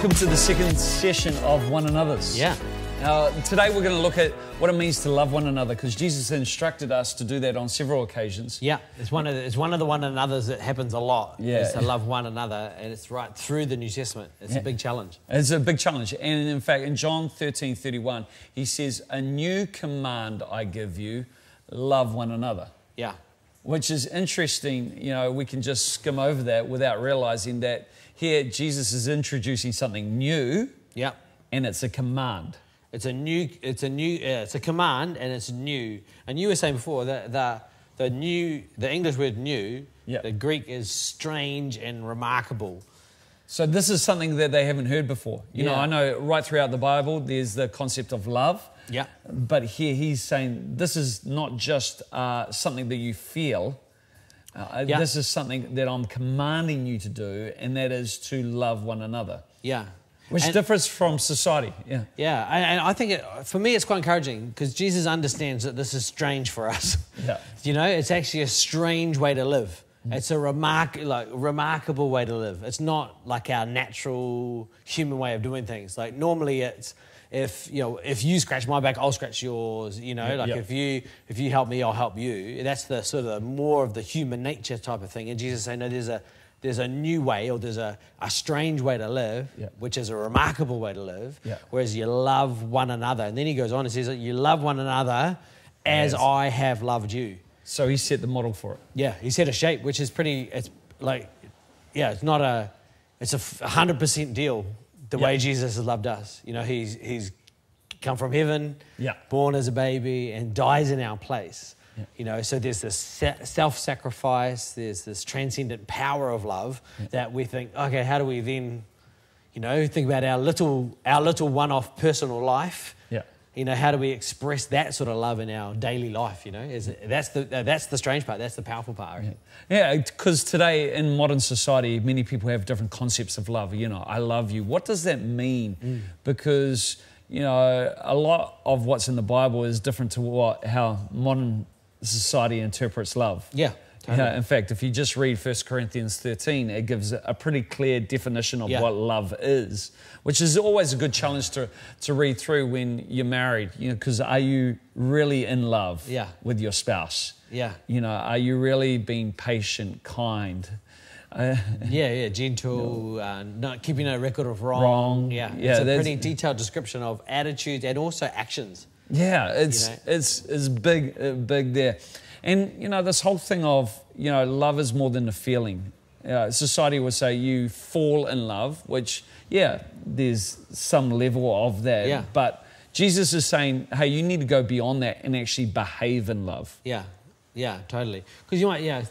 Welcome to the second session of One Another's. Yeah. Today we're going to look at what it means to love one another, because Jesus instructed us to do that on several occasions. Yeah, it's one of the one another's that happens a lot. Yeah. Is to love one another, and it's right through the New Testament. It's a big challenge. It's a big challenge. And in fact, in John 13:31, he says, "A new command I give you, love one another." Yeah. Which is interesting. You know, we can just skim over that without realizing that here Jesus is introducing something new. Yeah. And it's a command. It's a command, and it's new. And you were saying before that the English word new, the Greek is strange and remarkable. So this is something that they haven't heard before. You know, I know right throughout the Bible there's the concept of love. Yeah. But here he's saying this is not just something that you feel. This is something that I'm commanding you to do, and that is to love one another. Yeah. Which differs from society. Yeah. Yeah, and I think for me it's quite encouraging, because Jesus understands that this is strange for us. Yeah. You know, it's actually a strange way to live. It's a remarkable way to live. It's not like our natural human way of doing things. Like normally it's if you scratch my back, I'll scratch yours. You know, if you help me, I'll help you. That's the sort of more of the human nature type of thing. And Jesus is saying, no, there's a new way, or there's a strange way to live, which is a remarkable way to live, whereas you love one another. And then he goes on and says that you love one another as I have loved you. So he set the model for it. Yeah, he set a shape, which is it's not it's a 100% deal, the way Jesus has loved us. You know, he's come from heaven, born as a baby, and dies in our place. Yeah. You know, so there's this self-sacrifice, there's this transcendent power of love that we think, okay, how do we then, think about our little one-off personal life? Yeah. You know, how do we express that sort of love in our daily life? You know, that's the strange part. That's the powerful part. Yeah, because today in modern society, many people have different concepts of love. You know, I love you. What does that mean? Because a lot of what's in the Bible is different to how modern society interprets love. Yeah. Totally. In fact, if you just read 1 Corinthians 13, it gives a pretty clear definition of what love is, which is always a good challenge to read through when you're married, because are you really in love with your spouse? Yeah. Are you really being patient, kind? Gentle, not keeping a record of wrong. Yeah, it's a pretty detailed description of attitudes and also actions. Yeah, it's big there. And, this whole thing of, love is more than a feeling. Society would say you fall in love, which, there's some level of that. Yeah. But Jesus is saying, hey, you need to go beyond that and actually behave in love. Yeah, totally. Because you might,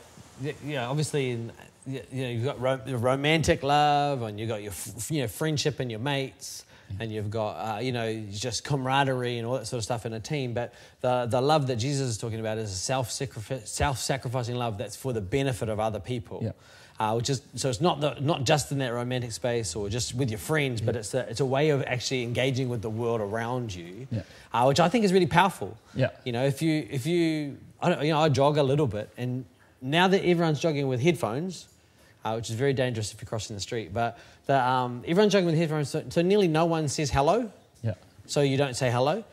obviously, you've got romantic love, and you've got your friendship and your mates. And you've got, just camaraderie and all that sort of stuff in a team. But the love that Jesus is talking about is a self-sacrificing love that's for the benefit of other people. Yeah. It's not just in that romantic space or just with your friends, but it's a way of actually engaging with the world around you, which I think is really powerful. Yeah. I jog a little bit, and now that everyone's jogging with headphones, which is very dangerous if you're crossing the street. But everyone's jogging with headphones, so nearly no one says hello. Yeah. So you don't say hello.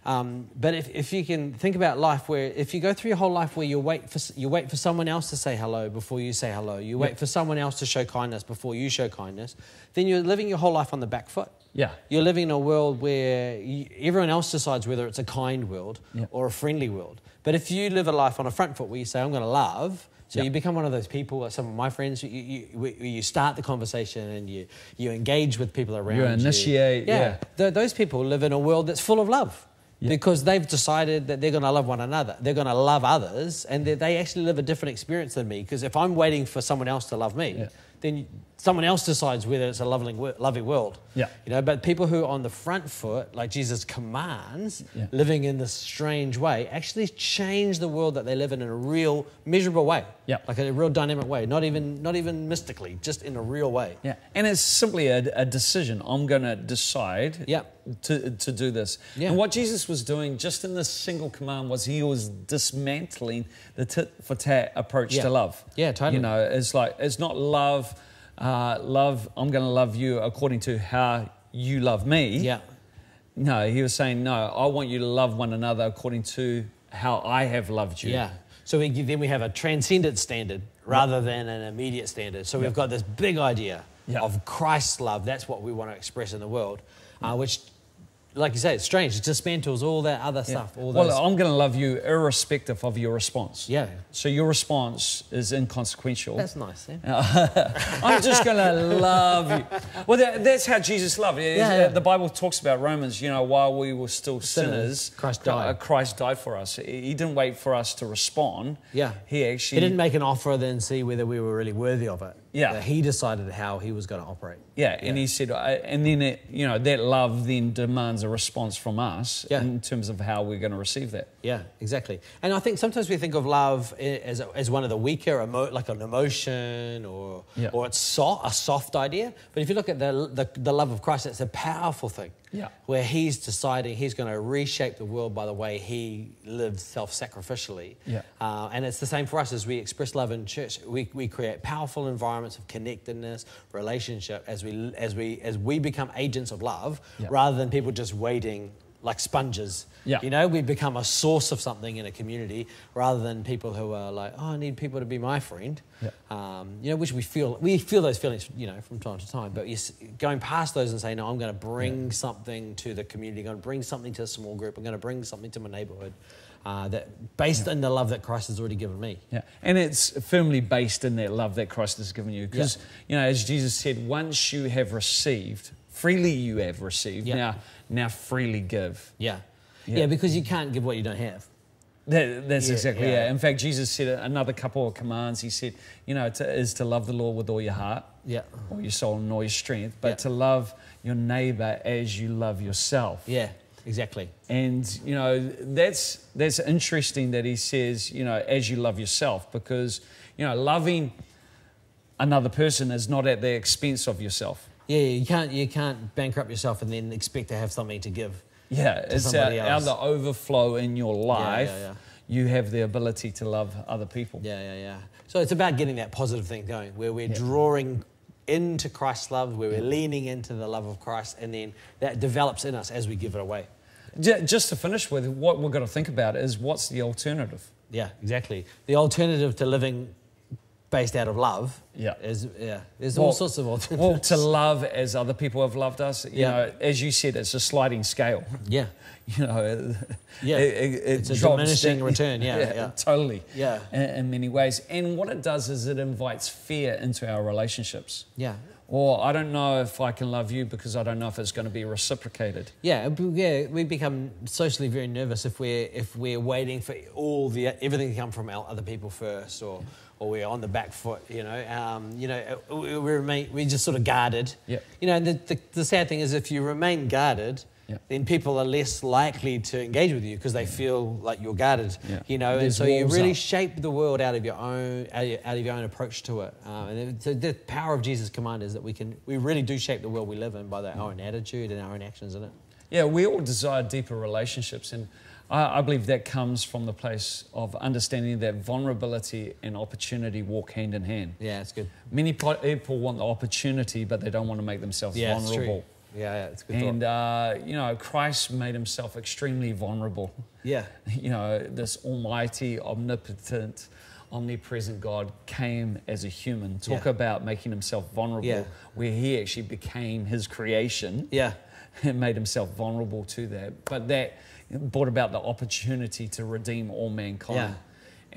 But if you can think about life, where if you go through your whole life where you wait for someone else to say hello before you say hello, you wait for someone else to show kindness before you show kindness, then you're living your whole life on the back foot. Yeah. You're living in a world where everyone else decides whether it's a kind world or a friendly world. But if you live a life on a front foot where you say, I'm going to love. So you become one of those people, like some of my friends, you start the conversation and you engage with people around you. You initiate, Those people live in a world that's full of love because they've decided that they're going to love one another. They're going to love others, and they actually live a different experience than me, because if I'm waiting for someone else to love me, then someone else decides whether it's a loving world. Yeah. But people who are on the front foot, like Jesus commands, living in this strange way, actually change the world that they live in a real, measurable way. Yeah. Like a real dynamic way, not even mystically, just in a real way. Yeah. And it's simply a decision. I'm going to decide to do this. Yeah. And what Jesus was doing just in this single command was he was dismantling the tit for tat approach to love. Yeah, totally. It's not love I'm going to love you according to how you love me. Yeah. No, he was saying, no, I want you to love one another according to how I have loved you. Yeah. So then we have a transcendent standard rather than an immediate standard. So we've got this big idea of Christ's love. That's what we want to express in the world, which, like you say, it's strange. It dismantles all that other stuff. All those... Well, I'm going to love you irrespective of your response. Yeah. So your response is inconsequential. That's nice, yeah. I'm just going to love you. Well, that's how Jesus loved. The Bible talks about Romans, while we were still sinners, Christ died. Christ died for us. He didn't wait for us to respond. Yeah. He didn't make an offer then see whether we were really worthy of it. Yeah. He decided how he was going to operate. Yeah, and he said, and then that love then demands a response from us in terms of how we're going to receive that. Yeah, exactly. And I think sometimes we think of love as one of the weaker, like an emotion or it's a soft idea. But if you look at the love of Christ, it's a powerful thing. Yeah. Where he's deciding he's going to reshape the world by the way he lived self-sacrificially. Yeah. And it's the same for us as we express love in church. We create powerful environments of connectedness, relationship as we become agents of love rather than people just waiting like sponges. Yeah. We become a source of something in a community rather than people who are like, I need people to be my friend. Yeah. Which we feel those feelings, from time to time. But going past those and saying, no, I'm going to bring something to the community. I'm going to bring something to a small group. I'm going to bring something to my neighborhood. That based in the love that Christ has already given me. Yeah, and it's firmly based in that love that Christ has given you. Because, as Jesus said, once you have received, freely you have received, now freely give. Yeah, because you can't give what you don't have. That's exactly, In fact, Jesus said another couple of commands. He said, is to love the Lord with all your heart, all your soul and all your strength, but to love your neighbor as you love yourself. Yeah, exactly. And, that's interesting that he says, as you love yourself, because, loving another person is not at the expense of yourself. Yeah, you can't bankrupt yourself and then expect to have something to give. Yeah, it's out of the overflow in your life. You have the ability to love other people. Yeah. So it's about getting that positive thing going, where we're drawing into Christ's love, where we're leaning into the love of Christ, and then that develops in us as we give it away. Just to finish with, what we've got to think about is what's the alternative? Yeah, exactly. The alternative to living based out of love there's all sorts of alternatives. Well, to love as other people have loved us, as you said, it's a sliding scale. Yeah. It's a diminishing return. Totally. Yeah. In many ways. And what it does is it invites fear into our relationships. Yeah. Or I don't know if I can love you because I don't know if it's going to be reciprocated. Yeah, we become socially very nervous if we're waiting for everything to come from other people first, or we're on the back foot. We just sort of guarded. Yeah. And the sad thing is, if you remain guarded, then people are less likely to engage with you because they feel like you're guarded. And so you really shape the world out of your own approach to it. And so the power of Jesus' command is that we really do shape the world we live in by our own attitude and our own actions in it. Yeah, we all desire deeper relationships, and I believe that comes from the place of understanding that vulnerability and opportunity walk hand in hand. Yeah, that's good. Many people want the opportunity, but they don't want to make themselves vulnerable. It's true. Yeah, it's good. And Christ made himself extremely vulnerable. Yeah. This almighty, omnipotent, omnipresent God came as a human. Talk about making himself vulnerable, where he actually became his creation. Yeah. And made himself vulnerable to that. But that brought about the opportunity to redeem all mankind. Yeah.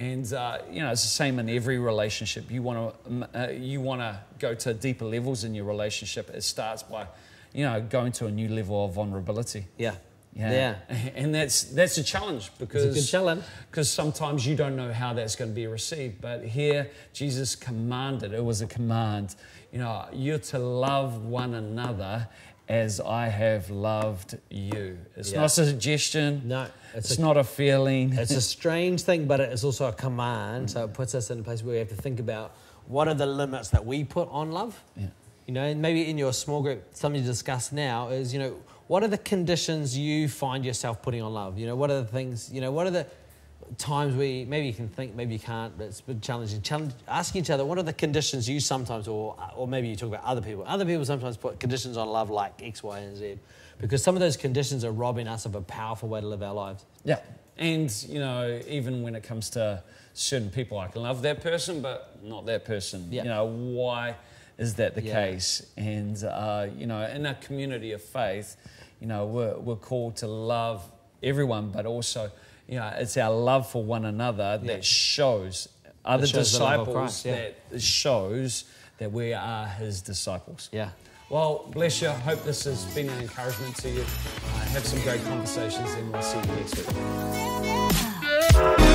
And, it's the same in every relationship. You want to go to deeper levels in your relationship. It starts by, going to a new level of vulnerability. Yeah. And that's a challenge because it's a good challenge. Because sometimes you don't know how that's going to be received. But here, Jesus commanded, it was a command, you're to love one another as I have loved you. It's not a suggestion. No. It's not a feeling. It's a strange thing, but it is also a command. So it puts us in a place where we have to think about what are the limits that we put on love. Yeah. And maybe in your small group, something to discuss now is, what are the conditions you find yourself putting on love? What are the things, times where maybe you can think, maybe you can't, but it's been challenging. Ask each other, what are the conditions you sometimes, or maybe you talk about other people. Other people sometimes put conditions on love like X, Y, and Z, because some of those conditions are robbing us of a powerful way to live our lives. Yeah. And, you know, even when it comes to certain people, I can love that person, but not that person. Yeah. You know, why is that the case? And, you know, in a community of faith, you know, we're called to love everyone, but also, you know, it's our love for one another that shows other disciples, that shows that we are his disciples. Yeah. Well, bless you. I hope this has been an encouragement to you. Have some great conversations, and we'll see you next week.